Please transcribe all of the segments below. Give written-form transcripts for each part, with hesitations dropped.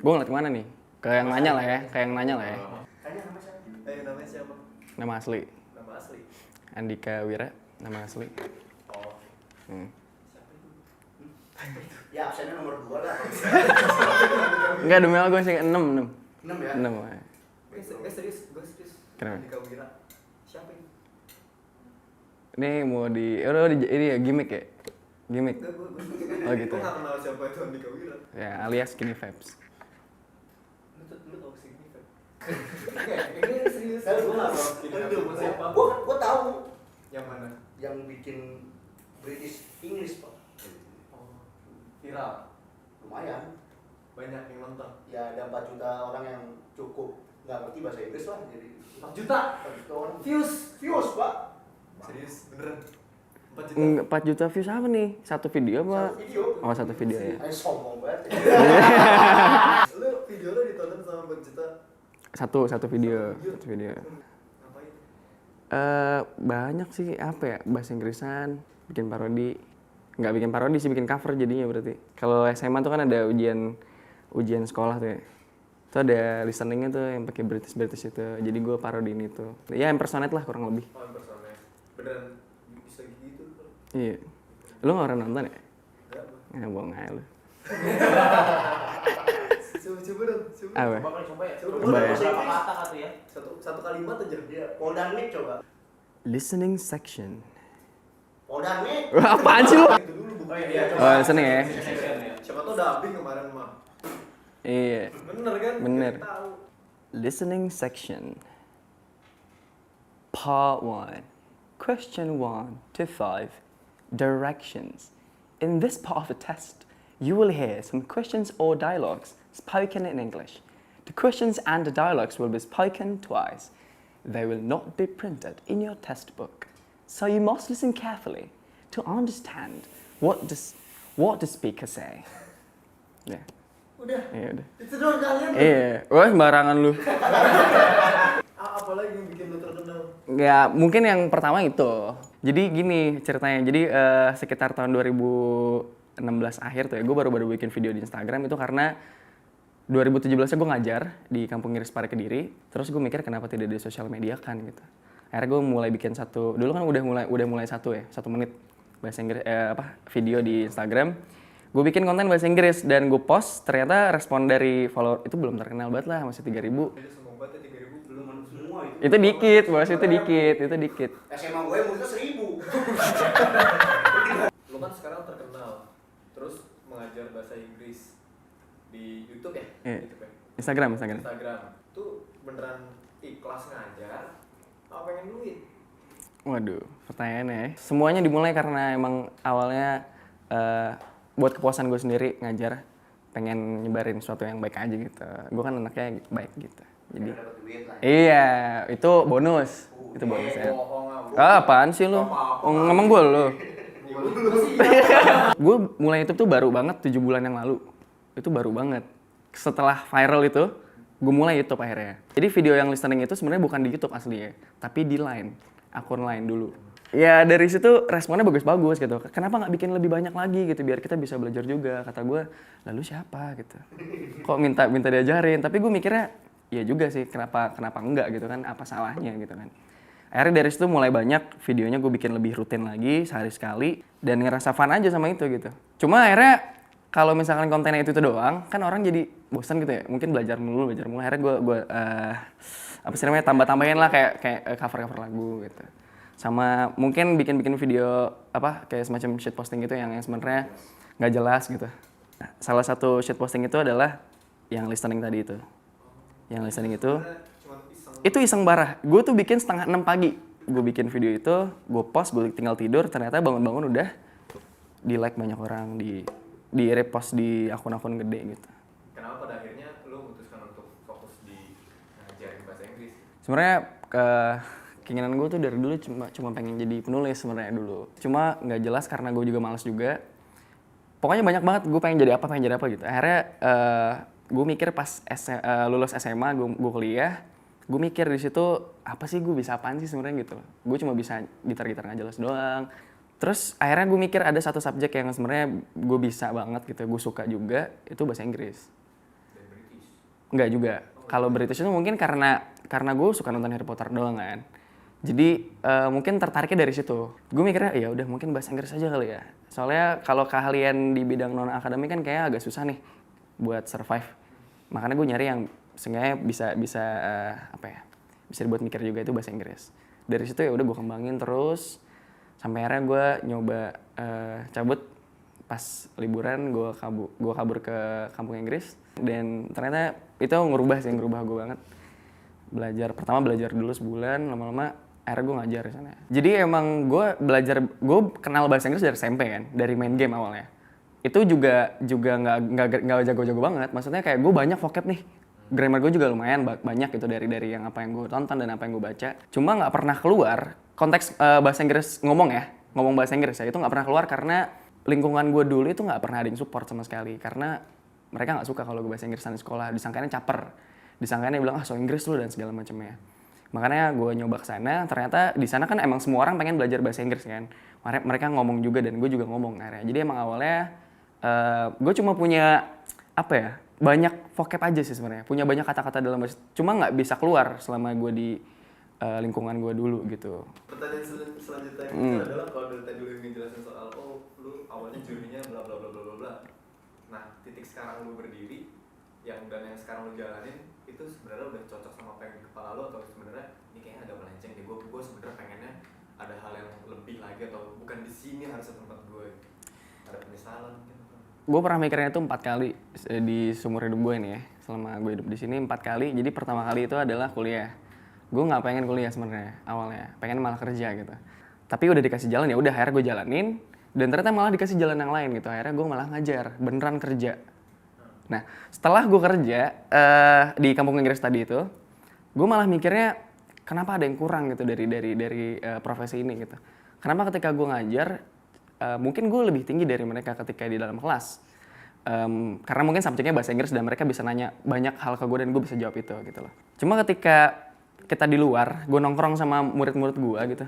Gue ngeliat kemana nih? Ke yang nanya lah ya, Namanya siapa? Nama asli. Nama asli? Andika Wira, nama asli. Oh. Siapa itu? Ya absennya nomor 2 lah. Enggak, demi Allah gue sih 6 6 ya? 6. Serius, gue serius. Kenapa? Andika Wira. Siapa ini? Ini mau ini ya gimmick ya? Gimmick. Oh gitu. Gue gak kenal siapa itu Andika Wira. Ya alias Skinny Vibes. Lu tau sini kan? Ini serius. Kan gue nggak tahu. Itu siapa? Gue tahu. Yang mana? Yang bikin British English pak. Oh, viral. Lumayan. Banyak yang nonton. Ya ada 4 juta orang yang cukup nggak ngerti bahasa Inggris lah. Jadi 4 juta? 4 juta orang. Views Pak. Serius, beneran? 4 juta? 4 juta views apa nih? Satu video apa? Satu video. Oh, satu video ya. Sombong banget. Lu video lu ditonton sama 4 juta? Satu video. Ngapain? Banyak sih apa ya? Bahasa Inggrisan, bikin parodi. Nggak bikin parodi sih, bikin cover jadinya berarti. Kalau SMA tuh kan ada ujian sekolah tuh ya. Itu ada listeningnya tuh yang pakai British itu. Jadi gue parodiin itu. Ya impersonate lah kurang lebih. Oh, impersonate. Beneran bisa gitu? Iya. Lu nggak pernah nonton ya? Enggak, Bang. Ya bohong aja lu. Coba dong, coba. Apa? Coba ya. Coba ya. Berapa kata tuh ya? Satu kalimat aja. Dia Poldanik coba. Listening section. Poldanik. Wah, apaan sih lu? Itu dulu bukan. Oh, listening ya? Siapa tau udah habis kemarin mah. Iya. Bener kan? Bener. Kita tahu. Listening section. Part 1. Question 1 to 5. Directions. In this part of the test, you will hear some questions or dialogues spoken in English. The questions and the dialogues will be spoken twice. They will not be printed in your test book. So you must listen carefully to understand what the speaker say. Yeah. Udah. Iya udah. Itu doang kalian. Iya, wah sembarangan lu. Apalagi yang bikin lu terkenal? Ya mungkin yang pertama itu. Jadi gini ceritanya. Jadi sekitar tahun 2016 akhir tuh ya, gue baru bikin video di Instagram itu karena 2017-nya gue ngajar di Kampung Iris Pare Kediri. Terus gue mikir kenapa tidak di sosial media kan gitu. Akhirnya gue mulai bikin satu. Dulu kan udah mulai 1 menit bahasa Inggris video di Instagram. Gue bikin konten bahasa Inggris dan gue post, ternyata respon dari follower itu belum terkenal banget lah, masih 3.000. Itu sombong banget ya, 3.000 belum. Semua itu. Itu dikit, bos, itu dikit. SMA gue muridnya 1000. Lu kan sekarang terkenal, terus mengajar bahasa Inggris di YouTube ya? Iya. YouTube ya? Instagram. Tuh beneran ikhlas ngajar, apa pengen duit? Waduh, pertanyaannya ya. Semuanya dimulai karena emang awalnya buat kepuasan gue sendiri ngajar, pengen nyebarin sesuatu yang baik aja gitu. Gue kan anaknya baik gitu. Jadi Dapat duit lah. iya, itu bonus. Itu bonus ya. Bohong. Apaan sih lu? Ngomong gue lu. Gue mulai YouTube tuh baru banget 7 bulan yang lalu. Itu baru banget. Setelah viral itu, gue mulai YouTube akhirnya. Jadi video yang listening itu sebenarnya bukan di YouTube asli ya, tapi di Line, akun Line dulu. Ya dari situ responnya bagus-bagus gitu. Kenapa nggak bikin lebih banyak lagi gitu biar kita bisa belajar juga. Kata gue, lalu siapa gitu. Kok minta diajarin. Tapi gue mikirnya, ya juga sih kenapa enggak gitu kan. Apa salahnya gitu kan. Akhirnya dari situ mulai banyak videonya gue bikin lebih rutin lagi sehari sekali. Dan ngerasa fun aja sama itu gitu. Cuma akhirnya kalau misalkan kontennya itu doang, kan orang jadi bosan gitu ya. Mungkin belajar mulu. Akhirnya gue apa sih namanya tambah-tambahin lah kayak cover lagu gitu. Sama mungkin bikin video apa kayak semacam shit posting gitu yang sebenarnya nggak jelas gitu. Salah satu shit posting itu adalah yang listening tadi itu. Yang listening itu iseng parah. Gue tuh bikin setengah 6 pagi. Gue bikin video itu, gue post, gue tinggal tidur. Ternyata bangun-bangun udah di like banyak orang, di repost di akun-akun gede gitu. Kenapa pada akhirnya lu memutuskan untuk fokus di ngajarin bahasa Inggris? Sebenarnya keinginan gue tuh dari dulu cuma pengen jadi penulis sebenarnya dulu. Cuma nggak jelas karena gue juga malas juga. Pokoknya banyak banget gue pengen jadi apa gitu. Akhirnya gue mikir pas lulus SMA, gue kuliah, gue mikir di situ apa sih gue bisa apaan sih sebenarnya gitu. Gue cuma bisa gitar nggak jelas doang. Terus akhirnya gue mikir ada satu subjek yang sebenarnya gue bisa banget gitu, gue suka juga, itu bahasa Inggris. Enggak juga. Kalau British itu mungkin karena gue suka nonton Harry Potter doang kan. Jadi mungkin tertariknya dari situ. Gue mikirnya ya udah mungkin bahasa Inggris aja kali ya. Soalnya kalau keahlian di bidang non akademik kan kayak agak susah nih buat survive. Makanya gue nyari yang seenggaknya bisa apa ya? Bisa dibuat mikir juga itu bahasa Inggris. Dari situ ya udah gue kembangin terus sampai akhirnya gue nyoba cabut pas liburan gue kabur ke kampung Inggris dan ternyata itu ngerubah gue banget. Pertama belajar dulu sebulan, lama-lama akhirnya gue ngajar di sana. Jadi emang gue kenal bahasa Inggris dari SMP kan, dari main game awalnya. Itu juga nggak jago-jago banget. Maksudnya kayak gue banyak vocab nih. Grammar gue juga lumayan banyak gitu dari yang apa yang gue tonton dan apa yang gue baca. Cuma nggak pernah keluar konteks bahasa Inggris ngomong bahasa Inggris ya itu nggak pernah keluar karena lingkungan gue dulu itu nggak pernah ada yang support sama sekali karena mereka nggak suka kalau gue bahasa Inggrisan di sekolah, disangkanya caper, disangkanya bilang so Inggris lu dan segala macamnya. Makanya gue nyoba ke sana, ternyata di sana kan emang semua orang pengen belajar bahasa Inggris kan, mereka ngomong juga dan gue juga ngomong akhirnya. Jadi emang awalnya gue cuma punya apa ya banyak vocab aja sih sebenarnya, punya banyak kata-kata dalam bahasa, cuma nggak bisa keluar selama gue di lingkungan gue dulu gitu. Pertanyaan selanjutnya itu adalah kalau dari tadi lu ngejelasin soal lu awalnya journey-nya bla bla bla bla bla bla. Nah, titik sekarang lu berdiri yang sekarang lu jalanin itu sebenarnya udah cocok sama apa yang di kepala lu atau sebenarnya ini kayaknya agak melenceng deh. Gue sebenarnya pengennya ada hal yang lebih lagi atau bukan di sini harusnya tempat gue. Ada penyesalan mungkin. Gue pernah mikirnya itu 4 kali di seumur hidup gue ini ya. Selama gue hidup di sini 4 kali. Jadi pertama kali itu adalah kuliah. Gue nggak pengen kuliah sebenarnya awalnya, pengen malah kerja gitu. Tapi udah dikasih jalan ya udah akhirnya gue jalanin dan ternyata malah dikasih jalan yang lain gitu. Akhirnya gue malah ngajar, beneran kerja. Nah setelah gue kerja di kampung Inggris tadi itu, gue malah mikirnya kenapa ada yang kurang gitu dari profesi ini gitu. Kenapa ketika gue ngajar mungkin gue lebih tinggi dari mereka ketika di dalam kelas. Karena mungkin subjeknya bahasa Inggris dan mereka bisa nanya banyak hal ke gue dan gue bisa jawab itu gitu loh. Cuma ketika kita di luar, gue nongkrong sama murid-murid gue gitu,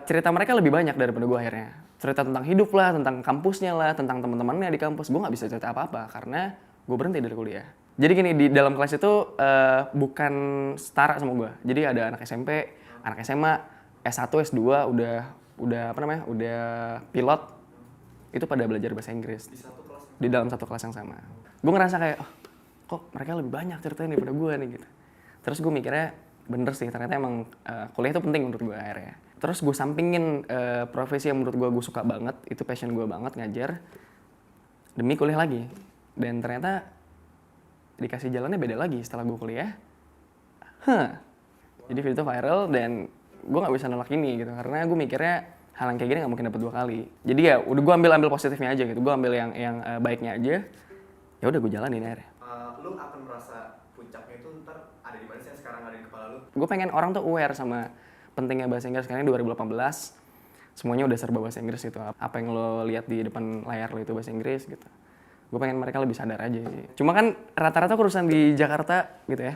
cerita mereka lebih banyak daripada gue akhirnya. Cerita tentang hidup lah, tentang kampusnya lah, tentang teman-temannya di kampus. Gue nggak bisa cerita apa-apa karena gue berhenti dari kuliah. Jadi gini, di dalam kelas itu bukan setara sama gue. Jadi ada anak SMP, anak SMA, S1, S2 udah pilot, itu pada belajar bahasa Inggris. Di dalam satu kelas yang sama. Gue ngerasa kayak, kok mereka lebih banyak ceritanya daripada gue nih gitu. Terus gue mikirnya bener sih, ternyata emang kuliah itu penting menurut gue akhirnya. Terus gue sampingin profesi yang menurut gue suka banget, itu passion gue banget ngajar, demi kuliah lagi. Dan ternyata dikasih jalannya beda lagi setelah gue kuliah. Jadi video itu viral dan gue nggak bisa nolak ini gitu, karena gue mikirnya hal yang kayak gini nggak mungkin dapat 2 kali. Jadi ya udah gue ambil positifnya aja gitu, gue ambil yang baiknya aja. Ya udah gue jalanin akhirnya. Lu akan merasa puncaknya itu ntar ada di mana sih yang sekarang ada di kepala lu? Gue pengen orang tuh aware sama pentingnya bahasa Inggris, karena 2018 semuanya udah serba bahasa Inggris gitu. Apa yang lo lihat di depan layar lo itu bahasa Inggris gitu. Gue pengen mereka lebih sadar aja sih. Cuma kan rata-rata urusan di Jakarta gitu ya,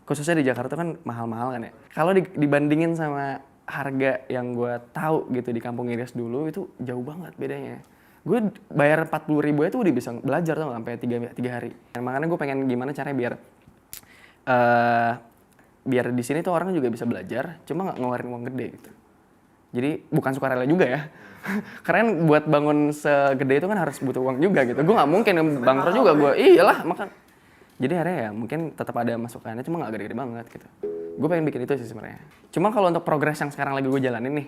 khususnya di Jakarta kan mahal-mahal kan ya. Kalau dibandingin sama harga yang gue tahu gitu di kampung Inggris dulu, itu jauh banget bedanya. Gue bayar 40.000 aja tuh udah bisa belajar tuh sampai 3 hari. Dan makanya gue pengen gimana caranya biar di sini tuh orang juga bisa belajar, cuma nggak ngeluarin uang gede gitu. Jadi bukan sukarela juga ya. Karena buat bangun segede itu kan harus butuh uang juga gitu. Gue nggak mungkin bangkrut juga gue. Iyalah makan. Jadi akhirnya ya mungkin tetap ada masukannya, cuma nggak gede-gede banget gitu. Gue pengen bikin itu sih sebenarnya. Cuma kalau untuk progres yang sekarang lagi gue jalanin nih,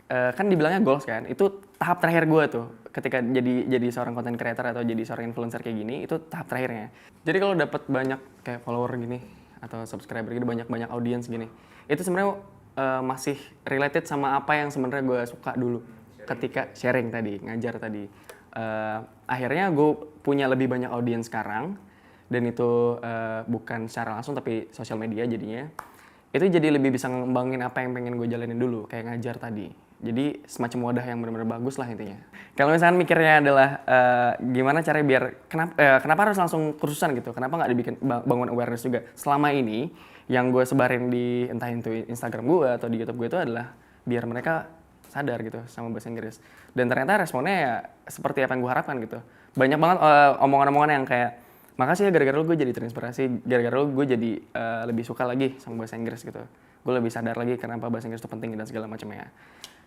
kan dibilangnya goals kan, itu tahap terakhir gue tuh ketika jadi seorang content creator atau jadi seorang influencer kayak gini, itu tahap terakhirnya. Jadi kalau dapat banyak kayak follower gini atau subscriber gitu, banyak audience gini, itu sebenarnya masih related sama apa yang sebenarnya gue suka dulu ketika sharing tadi, ngajar tadi. Akhirnya gue punya lebih banyak audience sekarang, dan itu bukan secara langsung tapi sosial media jadinya. Itu jadi lebih bisa ngembangin apa yang pengen gue jalanin dulu, kayak ngajar tadi. Jadi semacam wadah yang benar-benar bagus lah intinya. Kalau misalkan mikirnya adalah gimana caranya biar, kenapa harus langsung kursusan gitu, kenapa nggak dibikin bangun awareness juga. Selama ini yang gue sebarin di entah itu Instagram gue atau di YouTube gue itu adalah biar mereka sadar gitu sama bahasa Inggris. Dan ternyata responnya ya seperti apa yang gue harapkan gitu. Banyak banget omongan-omongan yang kayak makasih ya gara-gara lu gue jadi terinspirasi, gara-gara lu gue jadi lebih suka lagi sama bahasa Inggris gitu. Gue lebih sadar lagi kenapa bahasa Inggris itu penting dan segala macamnya.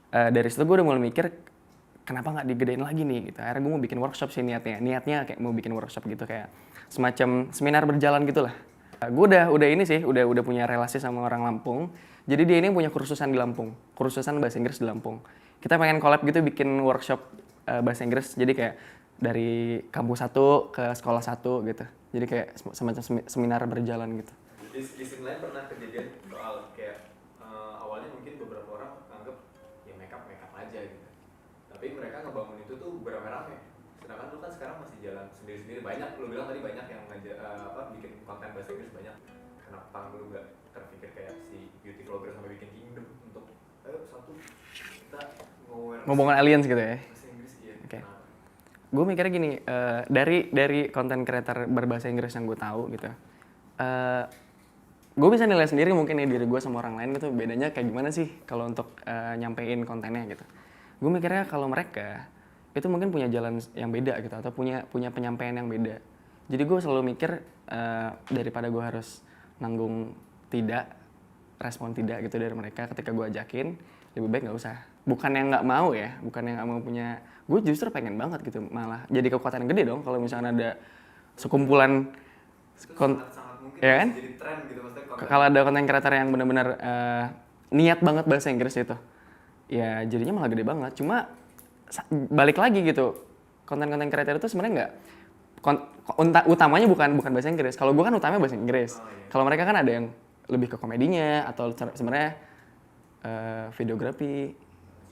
Dari situ gue udah mulai mikir kenapa nggak digedein lagi nih gitu. Akhirnya gue mau bikin workshop sih niatnya kayak mau bikin workshop gitu kayak semacam seminar berjalan gitulah. Gue udah ini sih, udah punya relasi sama orang Lampung. Jadi dia ini punya kursusan di Lampung, kursusan bahasa Inggris di Lampung. Kita pengen collab gitu bikin workshop bahasa Inggris. Jadi kayak dari kampus satu ke sekolah satu gitu. Jadi kayak semacam seminar berjalan gitu. Di sisi lain pernah kejadian soal kayak awalnya mungkin beberapa orang anggap ya make up aja gitu. Tapi mereka ngebangun itu tuh beramai-ramai. Sedangkan lu kan sekarang masih jalan sendiri-sendiri. Banyak, lu bilang tadi banyak yang bikin konten bahasa Inggris banyak. Kenapa lu nggak terpikir kayak si beauty vlogger sampai bikin kingdom untuk ayo satu kita ngomongin aliens gitu ya? Bahasa Inggris iya. Oke. Gue mikirnya gini, dari konten creator berbahasa Inggris yang gue tahu gitu, gue bisa nilai sendiri mungkin ya diri gue sama orang lain gitu bedanya kayak gimana sih kalau untuk nyampein kontennya gitu. Gue mikirnya kalau mereka itu mungkin punya jalan yang beda gitu atau punya penyampaian yang beda. Jadi gue selalu mikir daripada gue harus nanggung respon tidak gitu dari mereka ketika gue ajakin, lebih baik nggak usah. Bukan yang nggak mau ya, bukan yang nggak mau punya. Gue justru pengen banget gitu malah jadi kekuatan yang gede dong kalau misalnya ada sekumpulan sangat mungkin ya kan? jadi tren gitu maksudnya. Kalau ada konten creator yang benar-benar niat banget bahasa Inggris itu, ya jadinya malah gede banget. Cuma balik lagi gitu, konten-konten creator itu sebenarnya utamanya bukan bahasa Inggris. Kalau gue kan utamanya bahasa Inggris. Iya. Kalau mereka kan ada yang lebih ke komedinya atau sebenarnya videografi.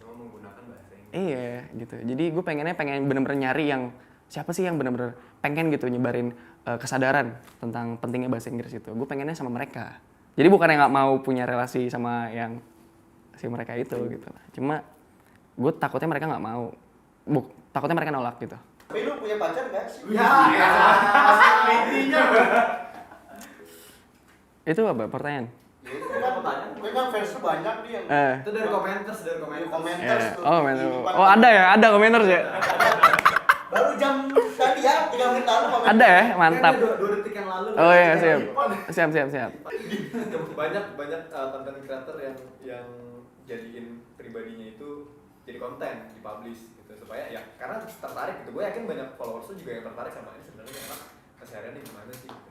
Cuma menggunakan bahasa Inggris. Iya gitu. Jadi gue pengen benar-benar nyari yang siapa sih yang benar-benar pengen gitu nyebarin kesadaran tentang pentingnya bahasa Inggris itu. Gue pengennya sama mereka. Jadi bukan yang nggak mau punya relasi sama yang si mereka itu gitu. Cuma gue takutnya mereka nggak mau. Takutnya mereka nolak gitu. Tapi lu punya pacar nggak sih? Ya, intinya. Itu apa pertanyaan? Gue kan fans lu banyak nih yang Itu dari komentar. tuh. Oh ada komentar ya? Baru jam tadi ya, 3 menit lalu komentar. Ada ya, mantap. 2 detik yang lalu. Oh iya, siap. banyak konten creator yang jadiin pribadinya itu jadi konten, dipublish gitu supaya ya karena tertarik gitu. Gue yakin banyak followers tuh juga yang tertarik sama ini sebenarnya karena kesehariannya gimana sih gitu.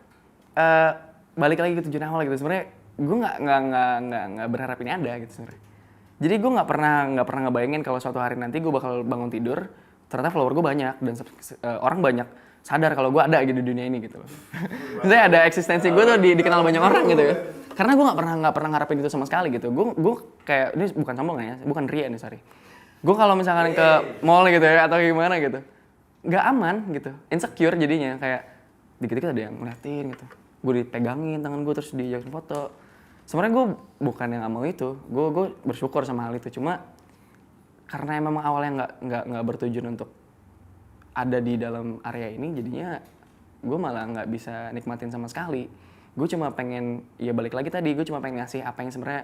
Balik lagi ke tujuan awal gitu. Sebenarnya gue nggak berharap ini ada gitu sebenarnya. Jadi gue nggak pernah ngebayangin kalau suatu hari nanti gue bakal bangun tidur ternyata follower gue banyak dan orang banyak sadar kalau gue ada gitu di dunia ini gitu loh. Maksudnya ada eksistensi gue tuh dikenal banyak orang gitu ya. Karena gue nggak pernah ngarepin itu sama sekali gitu. Gue kayak ini bukan sombong ya, bukan ria nih sorry. Gue kalau misalkan ke mall gitu ya atau gimana gitu, nggak aman gitu, insecure jadinya kayak dikit-dikit ada yang ngeliatin gitu. Gue dipegangin tangan gue terus diajakin foto. Sebenarnya gue bukan yang nggak mau itu, gue bersyukur sama hal itu. Cuma karena memang awalnya nggak bertujuan untuk ada di dalam area ini, jadinya gue malah nggak bisa nikmatin sama sekali. Gue cuma pengen, ya balik lagi tadi, gue cuma pengen ngasih apa yang sebenarnya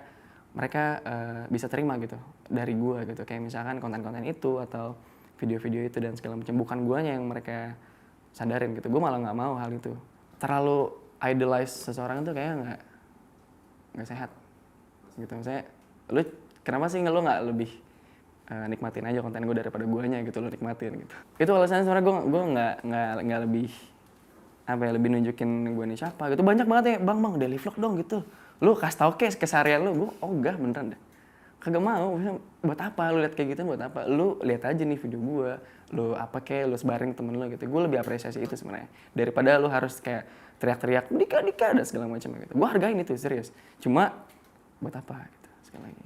mereka bisa terima gitu dari gue gitu. Kayak misalkan konten-konten itu atau video-video itu dan segala macam. Bukan guanya yang mereka sadarin gitu. Gue malah nggak mau hal itu. Terlalu idolize seseorang itu kayaknya nggak sehat gitu. Misalnya, lu kenapa sih lu nggak lebih nikmatin aja konten gue daripada guanya gitu, lu nikmatin gitu. Itu alasannya sebenarnya gue nggak lebih lebih nunjukin gue nih siapa gitu. Banyak banget ya, bang daily vlog dong gitu. Lu kasih tau keseharian lu, gue enggak beneran deh. Kagak mau, buat apa lu lihat kayak gitu, buat apa? Lu lihat aja nih video gue, lu apa kayak lu sebaring temen lu gitu. Gue lebih apresiasi itu sebenarnya daripada lu harus kayak teriak-teriak Dika dan segala macam gitu. Gue hargain itu serius. Cuma buat apa gitu sekali lagi.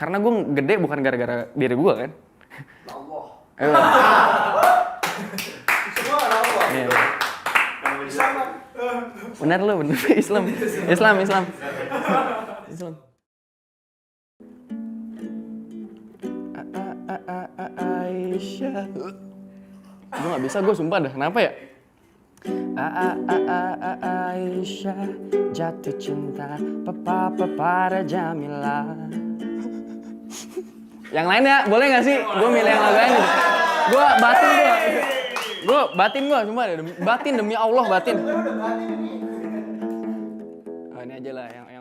Karena gue gede bukan gara-gara diri gue kan. Allah. Semua Allah. Iya. Islam kan? Benar lu, bener Islam. Aisyah. Gue nggak bisa, gue sumpah dah. Kenapa ya? Aisyah jatuh cinta pada Jamila. Yang lain ya, boleh nggak sih? Gue milih yang lain gitu. Gue Bro, batin gua sumpah deh, demi Allah batin. Udah batin ini. Oh, ini aja lah yang